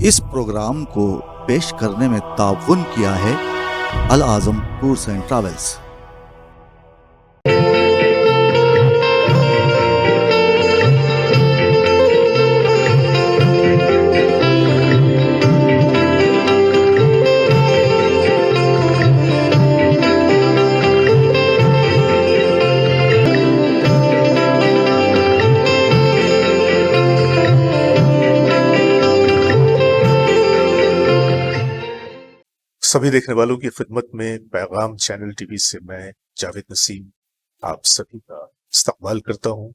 इस प्रोग्राम को पेश करने में ताउन किया है अल आज़म टूर्स एंड ट्रैवल्स। सभी देखने वालों की खिदमत में पैगाम चैनल टीवी से मैं जावेद नसीम आप सभी का इस्तकबाल करता हूं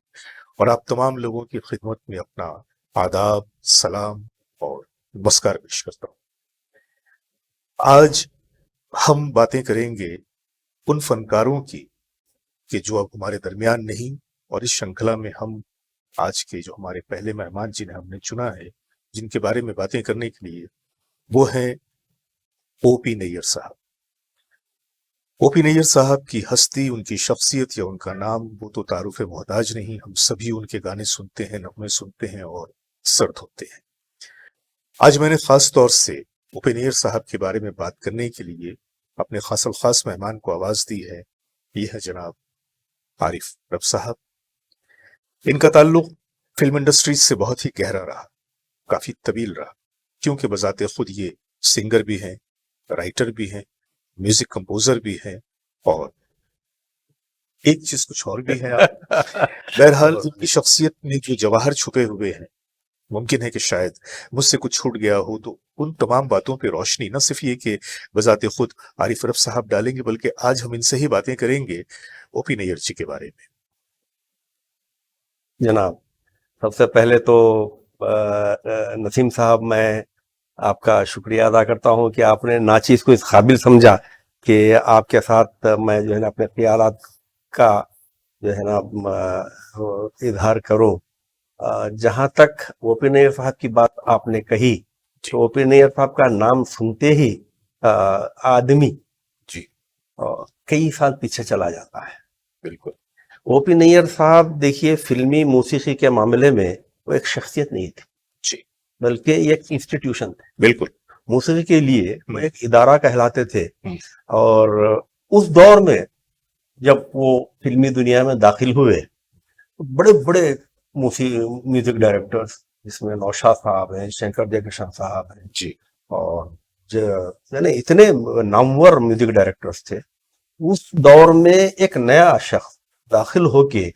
और आप तमाम लोगों की खिदमत में अपना आदाब, सलाम और नमस्कार पेश करता हूं। आज हम बातें करेंगे उन फनकारों की कि जो अब हमारे दरमियान नहीं, और इस श्रृंखला में हम आज के जो हमारे पहले मेहमान जिन्हें हमने चुना है, जिनके बारे में बातें करने के लिए, वो हैं ओपी नैयर साहब। ओपी नैयर साहब की हस्ती, उनकी शख्सियत या उनका नाम वो तो तारुफ मोहताज नहीं। हम सभी उनके गाने सुनते हैं, नगमे सुनते हैं और सर धोते हैं। आज मैंने खास तौर से ओपी नैयर साहब के बारे में बात करने के लिए अपने खास मेहमान को आवाज दी है। ये है जनाब आरिफ रफ साहब। इनका ताल्लुक फिल्म इंडस्ट्री से बहुत ही गहरा रहा, काफी तवील रहा, क्योंकि बजाते खुद ये सिंगर भी हैं, राइटर भी हैं, म्यूजिक कंपोजर भी हैं और एक चीज कुछ और भी है। बहरहाल उनकी शख्सियत में जो जवाहर छुपे हुए हैं, मुमकिन है कि शायद मुझसे कुछ छूट गया हो, तो उन तमाम बातों पे रोशनी न सिर्फ ये कि बजाते खुद आरिफ रफ साहब डालेंगे, बल्कि आज हम इनसे ही बातें करेंगे ओपी नैयर जी के बारे में। जनाब, सबसे पहले तो नसीम साहब, मैं आपका शुक्रिया अदा करता हूं कि आपने नाचीज को इस काबिल समझा कि आपके साथ मैं जो है ना अपने ख्यालात का जो है ना इजहार करूं। जहां तक ओपी नैयर साहब की बात आपने कही, तो ओपी नैयर साहब का नाम सुनते ही आदमी जी कई साल पीछे चला जाता है। बिल्कुल। ओपी नैयर साहब, देखिए, फिल्मी मौसीकी के मामले में वो एक शख्सियत नहीं थी जी, बल्कि एक इंस्टीट्यूशन थे। बिल्कुल। मौसीकी के लिए वो एक इदारा कहलाते थे। हम्म। और उस दौर में जब वो फिल्मी दुनिया में दाखिल हुए, तो बड़े बड़े म्यूजिक डायरेक्टर्स, जिसमें नौशाद साहब हैं, शंकर जयकिशन साहब हैं जी, और यानी इतने नामवर म्यूजिक डायरेक्टर्स थे। उस दौर में एक नया शख्स दाखिल होके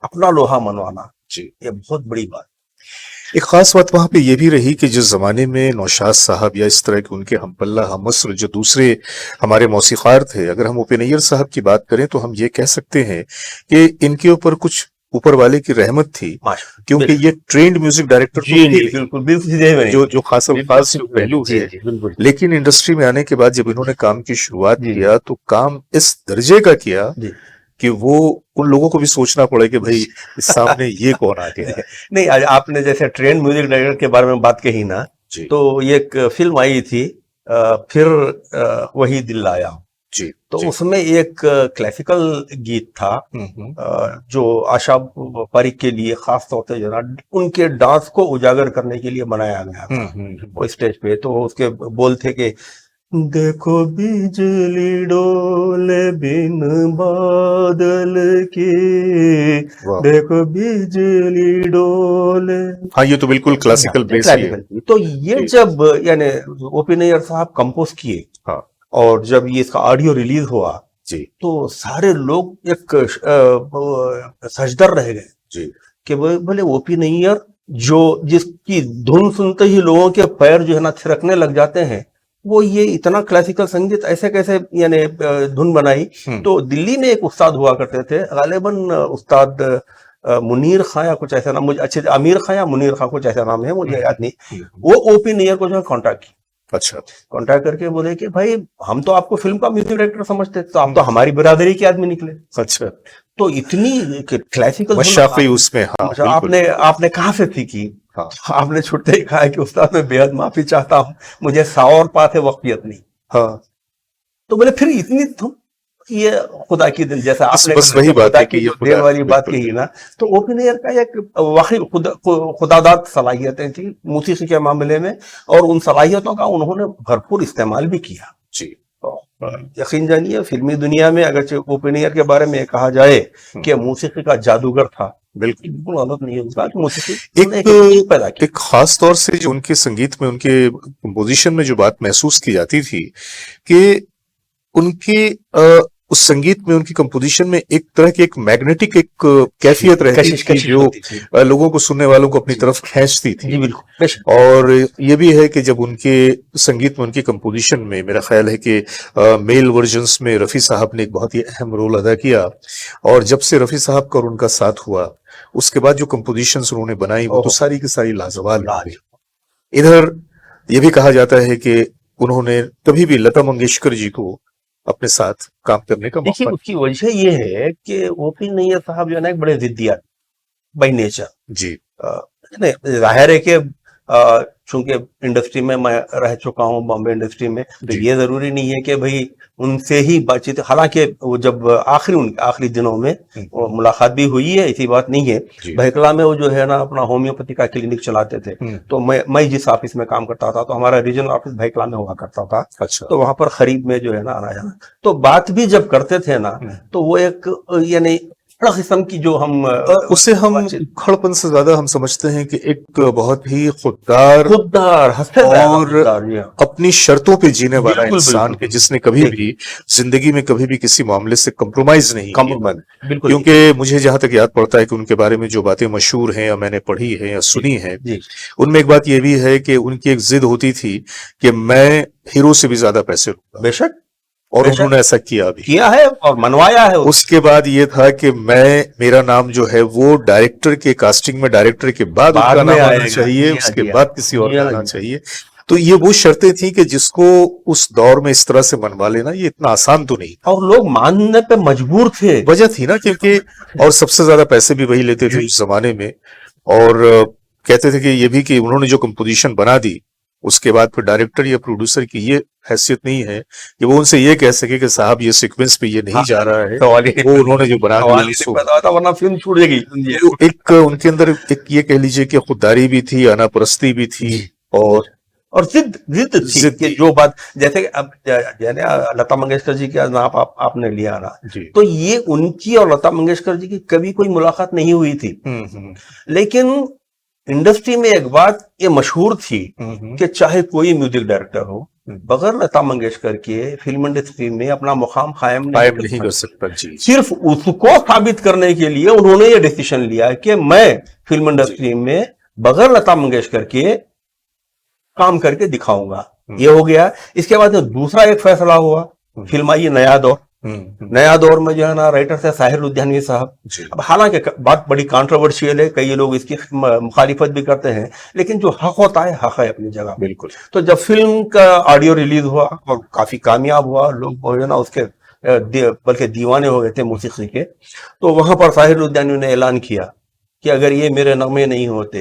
अपना लोहा मनवाना जी, ये बहुत बड़ी बात। एक खास बात वहां पे ये भी रही कि जिस जमाने में नौशाद साहब या इस तरह के उनके हमपल्ला हमअस्र जो दूसरे हमारे मौसीकार थे, अगर हम ओपी नैयर साहब की बात करें तो हम ये कह सकते हैं कि इनके ऊपर कुछ ऊपर वाले की रहमत थी, क्योंकि ये ट्रेंड म्यूजिक डायरेक्टर जो खास पहलू है। लेकिन इंडस्ट्री में आने के बाद जब इन्होंने काम की शुरुआत किया, तो काम इस दर्जे का किया कि वो उन लोगों को भी सोचना पड़े कि भाई इस सामने ये कौन आ गया है। नहीं, आपने जैसे ट्रेंड म्यूजिक डायरेक्टर के बारे में बात कही ना, तो ये एक फिल्म आई थी, फिर वही दिल आया जी, तो उसमें एक क्लासिकल गीत था जो आशा पारिक के लिए खास तौर से जना उनके डांस को उजागर करने के लिए बनाया गया था वो स्टेज पे। तो उसके बोल थे कि देखो बिजली डोले बिन बादल के, देखो बिजली डोले। हाँ, ये तो बिल्कुल क्लासिकल बेस है। तो ये जब यानी ओपी नैयर साहब कंपोज किए, हाँ, और जब ये इसका ऑडियो रिलीज हुआ जी, तो सारे लोग एक सजदर रह गए जी कि बोले ओपी नैयर जो जिसकी धुन सुनते ही लोगों के पैर जो है ना थिरकने लग जाते हैं, वो ये इतना क्लासिकल संगीत ऐसे कैसे यानी धुन बनाई। तो दिल्ली में एक उस्ताद हुआ करते थे, गालिबन उस्ताद मुनीर खां या कुछ ऐसा नाम, मुझे अच्छे अमीर खां या मुनीर खां कुछ ऐसा नाम है, मुझे याद नहीं। वो ओपी नैयर को जो है कॉन्टैक्ट किया। अच्छा, कॉन्टैक्ट करके बोले कि भाई हम तो आपको फिल्म का म्यूजिक डायरेक्टर समझते, तो आप तो हमारी बिरादरी के आदमी निकले। अच्छा, तो इतनी क्लासिकल मशाफ़ी उसमें। हाँ, आपने कहाँ से सीखी? हाँ, आपने छुट्टे ही कहा कि उस्ताद मैं बेहद माफी चाहता हूँ, मुझे 100 और पाते वक्फियत नहीं। हाँ, तो बोले फिर इतनी धुन ये खुदा की दिल, जैसा आपने बस वही बात खुदा है कि की ये जो देन वाली बात बिल्कुल कही ना, तो ओपन एयर का एक वाकई खुदादाद सलाहियतें थी मौसीकी के मामले में, और उन सलाहियतों का उन्होंने भरपूर इस्तेमाल भी किया। जी। तो यकीन जानिए फिल्मी दुनिया में अगर ओपन एयर के बारे में कहा जाए कि मौसीकी का जादूगर था, बिल्कुल बिल्कुल गलत नहीं है उसका कि मौसीकी एक एक पैदा की। एक खास तौर से जो उनके संगीत में, उनके कंपोजिशन में जो बात महसूस की जाती थी कि उनके उस संगीत में, उनकी कंपोजिशन में एक तरह की एक मैग्नेटिक एक कैफियत रहती कशिश थी जो होती थी। लोगों को, सुनने वालों को अपनी तरफ खींचती जी थी। बिल्कुल, बेशक। और ये भी है कि जब उनके संगीत में, उनकी कंपोजिशन में, मेरा ख्याल है कि मेल वर्जन्स में रफ़ी साहब ने एक बहुत ही अहम रोल अदा किया, और जब से रफ़ी साहब का और उनका साथ हुआ, उसके बाद जो कंपोजिशंस उन्होंने बनाई वो तो सारी की सारी लाजवाब हो गई। इधर ये भी कहा जाता है कि उन्होंने कभी भी लता मंगेशकर जी को अपने साथ काम करने का देखिए मौका। उसकी वजह ये है कि ओपी नैयर साहब जो है ना एक बड़े जिद्दियात बाई नेचर। जी नहीं, जाहिर है कि चूंकि इंडस्ट्री में मैं रह चुका हूँ, बॉम्बे इंडस्ट्री में, तो जी। ये जरूरी नहीं है कि भाई उनसे ही बातचीत, हालांकि वो जब आखिरी दिनों में वो मुलाकात भी हुई है, ऐसी बात नहीं है। जी। भैकला में वो जो है ना अपना होम्योपैथी का क्लिनिक चलाते थे, तो मैं जिस ऑफिस में काम करता था, तो हमारा रीजनल ऑफिस भैकला में हुआ करता था। अच्छा। तो वहां पर खरीद में जो है ना आना जाना, तो बात भी जब करते थे ना, तो वो एक यानी किस्म की जो हम उसे हम उखड़पन से ज्यादा हम समझते हैं कि एक बहुत ही खुददार और अपनी शर्तों पे जीने वाला इंसान के, जिसने कभी भी जिंदगी में कभी भी किसी मामले से कंप्रोमाइज नहीं किया। क्योंकि मुझे जहां तक याद पड़ता है कि उनके बारे में जो बातें मशहूर हैं या मैंने पढ़ी है या सुनी है, उनमें एक बात यह भी है कि उनकी एक जिद होती थी कि मैं हीरो से भी ज्यादा पैसे लूंगा। बेशक, और उन्होंने ऐसा किया है और मनवाया है। उसके बाद ये था कि मेरा नाम जो है वो डायरेक्टर के कास्टिंग में, डायरेक्टर के बाद उनका नाम आना चाहिए, उसके बाद किसी और का आना चाहिए। तो ये वो शर्तें थी कि जिसको उस दौर में इस तरह से मनवा लेना ये इतना आसान तो नहीं, और लोग मानने पे मजबूर थे। वजह थी ना, क्योंकि और सबसे ज्यादा पैसे भी वही लेते थे उस जमाने में। और कहते थे कि ये भी कि उन्होंने जो कंपोजिशन बना दी, उसके बाद फिर डायरेक्टर या प्रोड्यूसर की ये हैसियत नहीं है कि वो उनसे ये कह सके कि साहब ये सीक्वेंस पे ये नहीं जा रहा है, वो उन्होंने जो बना दिया वरना फिल्म छूट जाएगी। एक उनके अंदर एक ये कह लीजिए कि खुददारी भी थी, अनापरस्ती भी थी, और जिद थी कि जो बात, जैसे कि अब लता मंगेशकर जी का नाम आपने लिया ना, तो ये उनकी और लता मंगेशकर जी की कभी कोई मुलाकात नहीं हुई थी। लेकिन इंडस्ट्री में एक बात ये मशहूर थी कि चाहे कोई म्यूजिक डायरेक्टर हो, बगैर लता मंगेशकर के फिल्म इंडस्ट्री में अपना मुकाम कायम नहीं कर सकता। जी। सिर्फ उसको साबित करने के लिए उन्होंने ये डिसीजन लिया कि मैं फिल्म इंडस्ट्री में बगैर लता मंगेशकर के काम करके दिखाऊंगा। ये हो गया। इसके बाद दूसरा एक फैसला हुआ, फिल्म आई नया दौर। नया दौर में जो है ना राइटर थे साहिर लुधियानवी साहब। अब हालांकि बात बड़ी कंट्रोवर्शियल है, कई लोग इसकी मुखालिफत भी करते हैं, लेकिन जो हक होता है हक है अपनी जगह। बिल्कुल। तो जब फिल्म का ऑडियो रिलीज हुआ और काफी कामयाब हुआ, लोग जो है ना उसके बल्कि दीवाने हो गए थे मौसीकी के, तो वहां पर साहिर लुधियानवी ने ऐलान किया कि अगर ये मेरे नगमे नहीं होते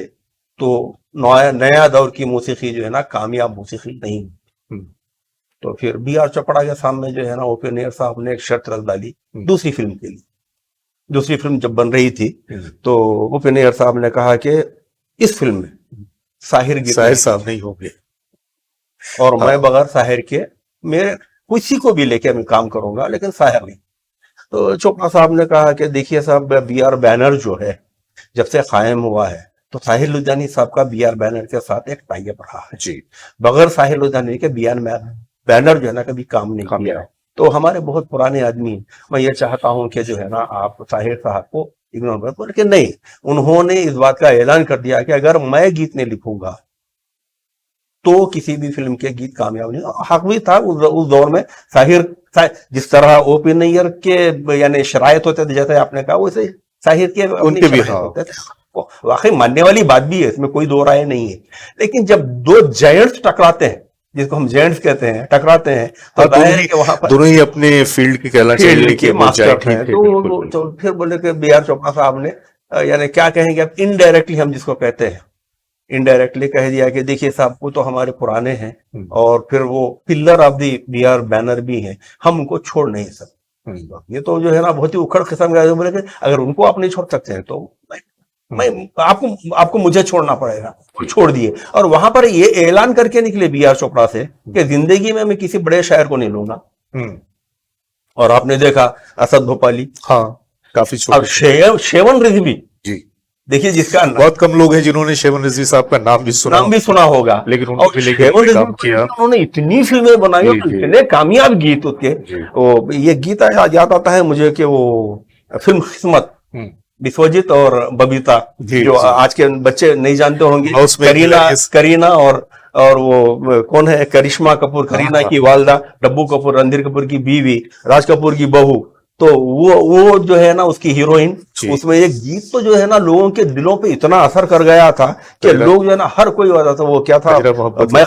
तो नया दौर की मौसीकी जो है ना कामयाब मौसीकी नहीं। तो फिर बी.आर. चोपड़ा के सामने जो है ना ओपी नैयर साहब ने एक शर्त रख डाली दूसरी फिल्म के लिए। दूसरी फिल्म जब बन रही थी तो ओपी नैयर साहब ने कहा कि इस फिल्म में साहिर साहब नहीं होंगे, और मैं बगैर साहिर के मेरे किसी को भी लेके मैं काम करूंगा, लेकिन साहिर नहीं। तो चोपड़ा साहब ने कहा कि देखिए साहब, बी.आर. बैनर जो है जब से कायम हुआ है, तो साहिर लुधियानवी साहब का बी.आर. बैनर के साथ एक टाई अप रहा है। जी। बगैर साहिर लुधियानवी के बी.आर. बैनर जो है ना कभी काम नहीं किया। तो हमारे बहुत पुराने आदमी, मैं ये चाहता हूं कि जो है ना आप साहिर साहब को इग्नोर करें, लेकिन नहीं, उन्होंने इस बात का ऐलान कर दिया कि अगर मैं गीत नहीं लिखूंगा तो किसी भी फिल्म के गीत कामयाब नहीं। हक भी था उस दौर में। साहिर जिस तरह ओपी नैयर के यानी शरायत होते थे, जैसे आपने कहा, वैसे साहिर के उनके भी होते थे। वाकई मानने वाली बात भी है, इसमें कोई दो राय नहीं है। लेकिन जब दो जायंट्स टकराते हैं, जिसको हम जेंट्स कहते हैं, टकराते हैं, तो वहां पर दोनों ही अपने फील्ड के कहना चाहिए कि मास्टर हैं। तो फिर बोले कि बी.आर. चोपड़ा साहब ने यानी क्या कहेंगे अब, इनडायरेक्टली हम जिसको कहते हैं, इनडायरेक्टली कह दिया कि देखिए साहब वो तो हमारे पुराने हैं और फिर वो pillar of the BR. Banner भी हैं, हम उनको छोड़ नहीं सकते। ये तो जो है ना बहुत ही उखड़ किस्म का बोले कि अगर उनको आप नहीं छोड़ सकते हैं तो मैं आपको मुझे छोड़ना पड़ेगा, छोड़ दिए। और वहां पर ये ऐलान करके निकले बी.आर. चोपड़ा से कि जिंदगी में मैं किसी बड़े शायर को नहीं लूंगा। और आपने देखा असद भोपाली, हाँ, काफी अब शेवन रिजवी जी, देखिए जिसका बहुत कम लोग हैं जिन्होंने शेवन रिजवी साहब का नाम भी सुना होगा, लेकिन और उन्होंने लेके शेवन रिजवी काम किया। उन्होंने इतनी फिल्में बनाई और जी। इतने कामयाब गीत उसके। वो ये गीत याद आता है मुझे कि वो फिल्म किस्मत, विश्वजीत और बबीता, जो आज के बच्चे नहीं जानते होंगे, करीना और वो कौन है, करिश्मा कपूर, करीना की वालदा, डब्बू कपूर, रणधीर कपूर की बीवी, राज कपूर की बहू, तो वो जो है ना उसकी हीरोइन। उसमें एक गीत तो जो है ना लोगों के दिलों पे इतना असर कर गया था कि लोग जो है ना हर कोई वाला था, वो क्या था, मैं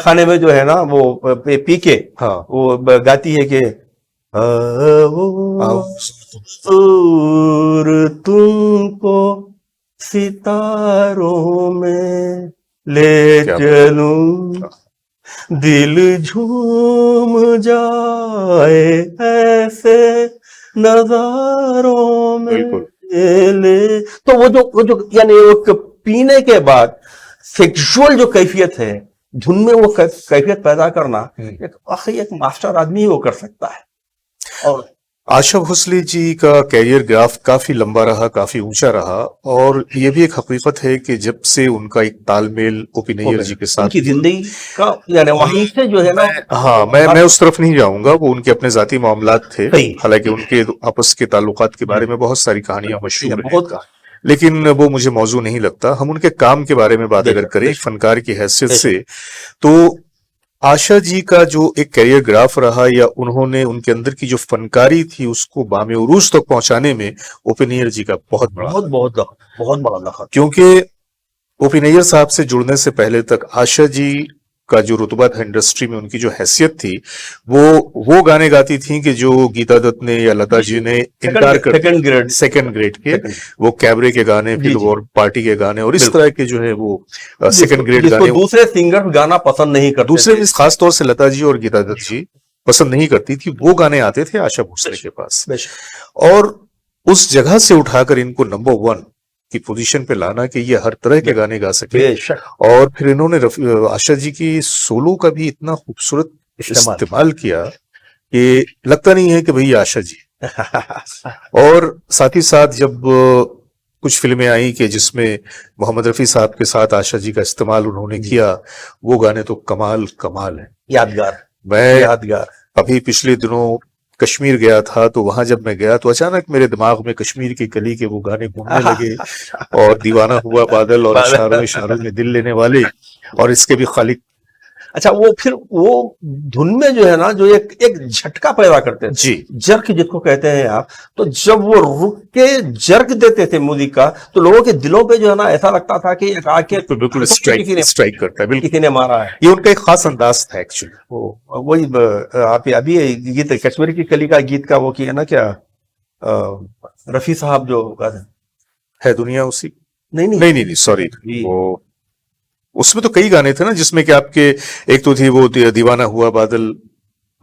खाने में जो है ना वो पी के वो गाती है कि और तुमको सितारों में ले चलूं, दिल झूम जाए ऐसे नजारों में ले। तो वो जो यानी वो पीने के बाद सेक्सुअल जो कैफियत है धुन में, वो कैफियत पैदा करना एक मास्टर आदमी ही वो कर सकता है। और आशा भोसले जी का कैरियर ग्राफ काफी लंबा रहा, काफी ऊंचा रहा, और ये भी एक हकीकत है कि जब से उनका एक तालमेल ओ.पी. नैयर जी के साथ उनकी जिंदगी का यानी वहीं से जो है ना, हाँ, मैं उस तरफ नहीं जाऊंगा, वो उनके अपने जाती मामलात थे, हालांकि उनके आपस के ताल्लुकात के बारे में बहुत सारी कहानियां मशहूर हैं, लेकिन वो मुझे मौजू नहीं लगता। हम उनके काम के बारे में बात अगर करें फनकार की हैसियत से, तो आशा जी का जो एक कैरियर ग्राफ रहा, या उन्होंने उनके अंदर की जो फनकारी थी उसको बामे उरूज तक पहुंचाने में ओ.पी. नैयर जी का बहुत बड़ा दखल, क्योंकि ओ.पी. नैयर साहब से जुड़ने से पहले तक आशा जी का जो रुतबा था इंडस्ट्री में, उनकी जो हैसियत थी, वो गाने गाती थी कि जो गीता दत्त ने या लता जी ने इनकार कर, सेकंड ग्रेड के, वो कैबरे के गाने, फिर और पार्टी के गाने और इस तरह के जो है वो सेकंड ग्रेड गाने, दूसरे सिंगर गाना पसंद नहीं करते, दूसरे खास तौर से लता जी और गीता दत्त जी पसंद नहीं करती थी, वो गाने आते थे आशा भोसले के पास। और उस जगह से उठाकर इनको नंबर 1 की पोजीशन पे लाना कि ये हर तरह के गाने गा सके, और फिर इन्होंने आशा जी की सोलो का भी इतना खूबसूरत इस्तेमाल किया कि लगता नहीं है कि भाई आशा जी। और साथ ही साथ जब कुछ फिल्में आई कि जिसमें मोहम्मद रफी साहब के साथ आशा जी का इस्तेमाल उन्होंने किया, वो गाने तो कमाल है, यादगार। अभी पिछले दिनों कश्मीर गया था, तो वहां जब मैं गया तो अचानक मेरे दिमाग में कश्मीर की कली के वो गाने घूमने लगे, और दीवाना हुआ बादल, और इशारों में दिल लेने वाले, और इसके भी खालिक। अच्छा, वो फिर वो धुन में जो है ना जो एक झटका पैदा करते हैं जी, जर्क जिसको कहते हैं आप, तो जब वो रुक के जर्क देते थे म्यूजिक का, तो लोगों के दिलों पे जो है ना ऐसा लगता था कि एक आके बिल्कुल स्ट्राइक करता है, बिल्कुल किसी ने मारा है। ये उनका एक खास अंदाज था एक्चुअली। वही आप अभी गीत कश्मीर की कली का गीत का वो किया ना, क्या रफी साहब जो है दुनिया उसी, नहीं सॉरी, वो उसमें तो कई गाने थे ना, जिसमें कि आपके एक तो थी वो दीवाना हुआ बादल,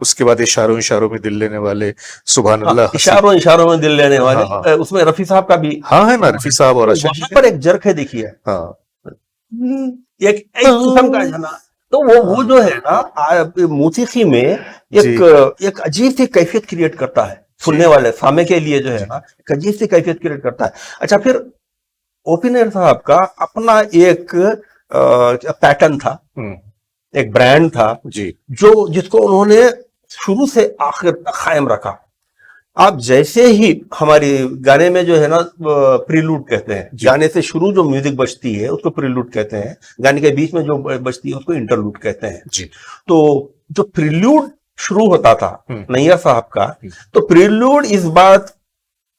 उसके बाद इशारों में दिल लेने वाले, सुभान अल्लाह, इशारों में दिल लेने वाले, उसमें रफी साहब का भी है ना, रफी साहब और वहां पर एक जर्क है, देखिए एक किस्म का है ना, तो वो जो है ना मौसीकी में एक अजीब सी कैफियत क्रिएट करता है, सुनने वाले सामे के लिए जो है ना एक अजीब सी कैफियत क्रिएट करता है। अच्छा, फिर ओ.पी. नैयर साहब का अपना एक पैटर्न था, एक ब्रांड था जी, जिसको उन्होंने शुरू से आखिर तक कायम रखा। आप जैसे ही हमारी गाने में जो है ना प्रीलूड कहते हैं, गाने से शुरू जो म्यूजिक बजती है उसको प्रीलूड कहते हैं, गाने के बीच में जो बजती है उसको इंटरलूड कहते हैं जी। तो जो प्रीलूड शुरू होता था नैयर साहब का, तो प्रीलूड इस बात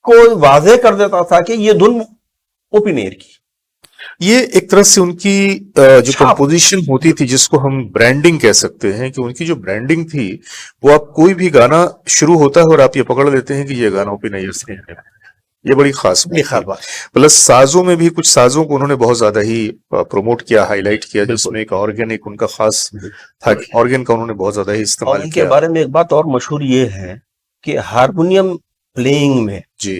को वाजे कर देता था कि ये धुन ओ.पी. नैयर की, ये एक तरह से उनकी जो कंपोजिशन होती थी, जिसको हम ब्रांडिंग कह सकते हैं, कि उनकी जो ब्रांडिंग थी वो आप कोई भी गाना शुरू होता है और आप ये पकड़ लेते हैं कि ये गाना ओ.पी. नैयर से है, ये बड़ी खास बात। प्लस साजों में भी कुछ साजों को उन्होंने बहुत ज्यादा ही प्रमोट किया, हाईलाइट किया, जिसमें एक ऑर्गन एक उनका खास था, ऑर्गन का उन्होंने बहुत ज्यादा ही इस्तेमाल किया। उनके बारे में एक बात और मशहूर ये है कि हारमोनियम प्लेइंग में जी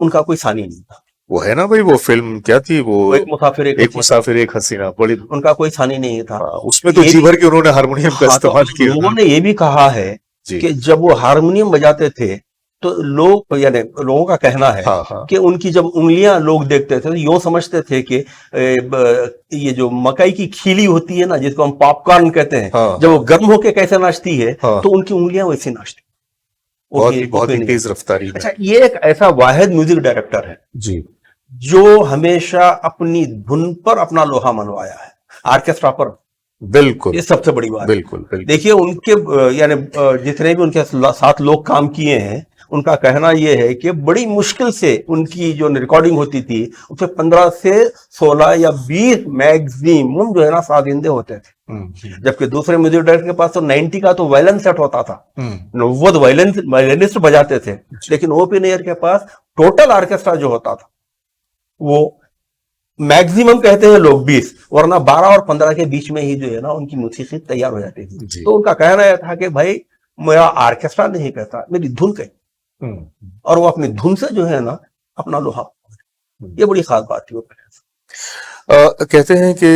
उनका कोई सानी नहीं था। वो है ना भाई, वो फिल्म क्या थी वो, वो एक मुसाफिर एक मुसाफिर एक हसीना, बड़ी उनका कोई सानी नहीं था। उसमें तो ये जी भी- भर के उन्होंने हारमोनियम का हाँ, तो इस्तेमाल किया लोगों था। ने ये भी कहा है जी कि जब वो हारमोनियम बजाते थे तो लोग, यानी लोगों का कहना है हाँ हाँ कि उनकी जब उंगलियां लोग देखते थे तो यूं समझते थे कि ये जो मकई की खीली होती है ना, जिसको हम पॉपकॉर्न कहते हैं, हाँ जब वो गर्म होके कैसे नाचती है हाँ, तो उनकी उंगलियां वैसे नाचती। बहुत ही ओपिनियन। तेज रफ्तारी में। अच्छा, ये एक ऐसा वाहिद म्यूजिक डायरेक्टर है जी जो हमेशा अपनी धुन पर अपना लोहा मनवाया है, ऑर्केस्ट्रा पर। बिल्कुल ये सबसे बड़ी बात है। बिल्कुल बिल्कुल। देखिए उनके यानी जितने भी उनके साथ लोग काम किए हैं, उनका कहना यह है कि बड़ी मुश्किल से उनकी जो रिकॉर्डिंग होती थी उसमें 15 से 16 या 20 मैक्सिमम जो है ना साजिंदे होते थे, जबकि दूसरे म्यूजिक डायरेक्टर के पास तो 90 का तो वायलिन सेट होता था, 90 वायलिनिस्ट बजाते थे। लेकिन ओपी नैयर के पास टोटल ऑर्केस्ट्रा जो होता था वो मैक्सिमम कहते हैं लोग 20, वरना 12 और 15 के बीच में ही जो है ना उनकी मौसीकी तैयार हो जाती थी। जी। तो उनका कहना यह था कि भाई मेरा ऑर्केस्ट्रा नहीं कहता, मेरी धुन कही, और वो अपनी धुन से जो है ना अपना लोहा। ये बड़ी खास बात थी वो। कहते हैं कि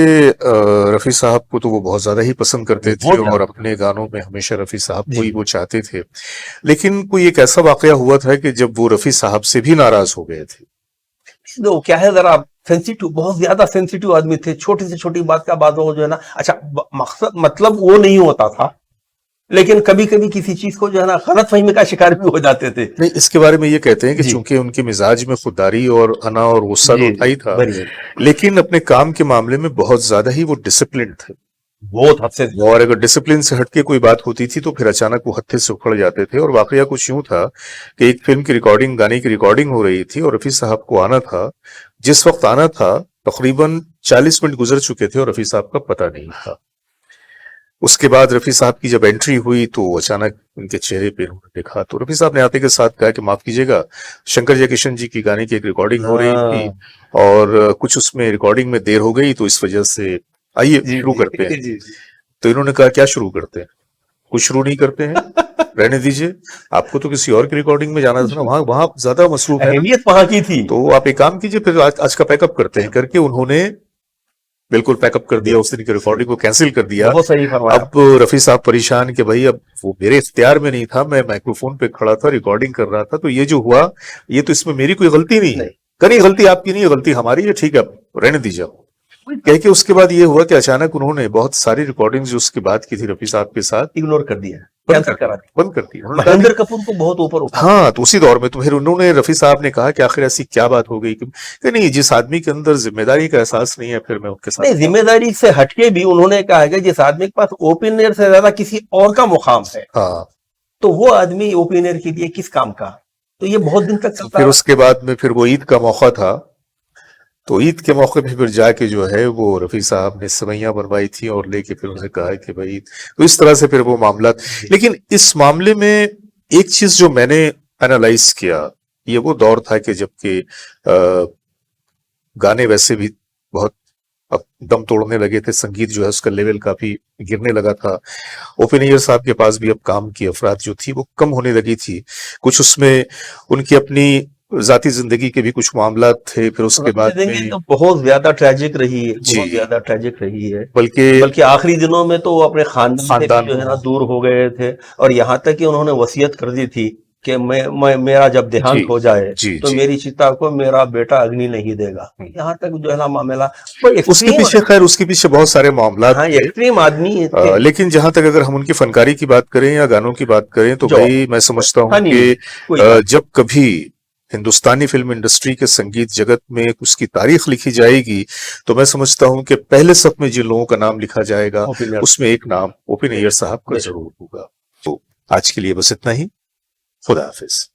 रफी साहब को तो वो बहुत ज्यादा ही पसंद करते थे और अपने गानों में हमेशा रफी साहब को ही वो चाहते थे, लेकिन कोई एक ऐसा वाकया हुआ था कि जब वो रफी साहब से भी नाराज हो गए थे। तो क्या है, जरा सेंसिटिव, बहुत ज्यादा सेंसिटिव आदमी थे, छोटी से छोटी बात का बात हो जो है ना, अच्छा मकसद मतलब वो नहीं होता था, लेकिन कभी कभी किसी चीज को जो है ना गलत फहमी का शिकार भी हो जाते थे। नहीं, इसके बारे में ये कहते हैं कि चूंकि उनके मिजाज में खुददारी और अना और गुस्सा तो था ही था, लेकिन अपने काम के मामले में बहुत ज्यादा ही वो डिसिप्लिन थे, बहुत हद से। और अगर डिसिप्लिन से हटके कोई बात होती थी तो फिर अचानक वो हत्थे से उखड़ जाते थे। और वाकया कुछ यूं था कि एक फिल्म की रिकॉर्डिंग, गाने की रिकॉर्डिंग हो रही थी और रफी साहब को आना था। जिस वक्त आना था तकरीबन 40 मिनट गुजर चुके थे और रफी साहब का पता नहीं था। उसके बाद रफी साहब की जब एंट्री हुई तो अचानक उनके चेहरे पे उन्होंने देखा, तो रफी साहब ने आते के साथ कहा कि माफ कीजिएगा, शंकर जयकिशन जी की गाने की एक रिकॉर्डिंग हो रही थी और कुछ उसमें रिकॉर्डिंग में देर हो गई, तो इस वजह से आइए शुरू करते हैं। तो इन्होंने कहा क्या शुरू करते हैं, कुछ शुरू नहीं करते हैं, रहने दीजिए, आपको तो किसी और की रिकॉर्डिंग में जाना था ना, वहां ज्यादा मसरूफ है, अहमियत वहां की थी, तो आप एक काम कीजिए, फिर आज का पैकअप करते हैं करके उन्होंने बिल्कुल पैकअप कर दिया, उस दिन की रिकॉर्डिंग को कैंसिल कर दिया। बहुत सही फरमाया। अब रफी साहब परेशान कि भाई अब वो मेरे इख्तियार में नहीं था, मैं माइक्रोफोन पे खड़ा था, रिकॉर्डिंग कर रहा था, तो ये जो हुआ ये तो इसमें मेरी कोई गलती नहीं है। करी गलती आपकी नहीं है, गलती हमारी है, ठीक है रहने दीजिए। कह के उसके बाद ये हुआ कि अचानक उन्होंने बहुत सारी रिकॉर्डिंग जो उसके बाद की थी रफी साहब के साथ इग्नोर कर दिया, बंद कर दी। महेंद्र कपूर को बहुत ऊपर उठा। हाँ, तो उसी दौर में तो फिर उन्होंने, रफी साहब ने कहा कि आखिर ऐसी क्या बात हो गई कि नहीं, जिस आदमी के अंदर जिम्मेदारी का एहसास नहीं है फिर मैं उनके साथ। नहीं, जिम्मेदारी से हटके भी उन्होंने कहा कि जिस आदमी के पास ओपिनियर से ज्यादा किसी और का मुकाम है, हाँ, तो वो आदमी ओपिनियर के लिए किस काम का। तो ये बहुत दिन तक चलता। फिर उसके बाद में फिर वो ईद का मौका था, तो ईद के मौके पे फिर जाके जो है वो रफी साहब ने सवैयां बनवाई थी और लेके फिर उन्होंने कहा कि भाई, तो इस तरह से फिर वो मामला। लेकिन इस मामले में एक चीज जो मैंने एनालाइज किया, ये वो दौर था कि जबकि गाने वैसे भी बहुत अब दम तोड़ने लगे थे, संगीत जो है उसका लेवल काफी गिरने लगा था, ओपी नैयर साहब के पास भी अब काम की अफराद जो थी वो कम होने लगी थी, कुछ उसमें उनकी अपनी जाती जिंदगी के भी कुछ मामला थे। फिर उसके बाद में तो बहुत ज्यादा ट्रेजिक रही है, बहुत ज्यादा ट्रेजिक रही है, बल्कि आखिरी दिनों में तो वो अपने खानदान जो है ना दूर हो गए थे, और यहाँ तक कि उन्होंने वसीयत कर दी थी कि मैं मेरा जब देहांत हो जाए तो मेरी चिता को मेरा बेटा अग्नि नहीं देगा। यहाँ तक जो है ना मामला, उसके पीछे खैर उसके पीछे बहुत सारे मामला, हाँ, एक्सट्रीम आदमी थे। लेकिन जहां तक अगर हम उनकी फनकारी की बात करें या गानों की बात करें तो भाई मैं समझता हूँ कि जब कभी हिंदुस्तानी फिल्म इंडस्ट्री के संगीत जगत में उसकी तारीख लिखी जाएगी तो मैं समझता हूं कि पहले सब में जिन लोगों का नाम लिखा जाएगा उसमें एक नाम ओपी नैयर साहब का जरूर होगा। तो आज के लिए बस इतना ही, खुदा हाफिज।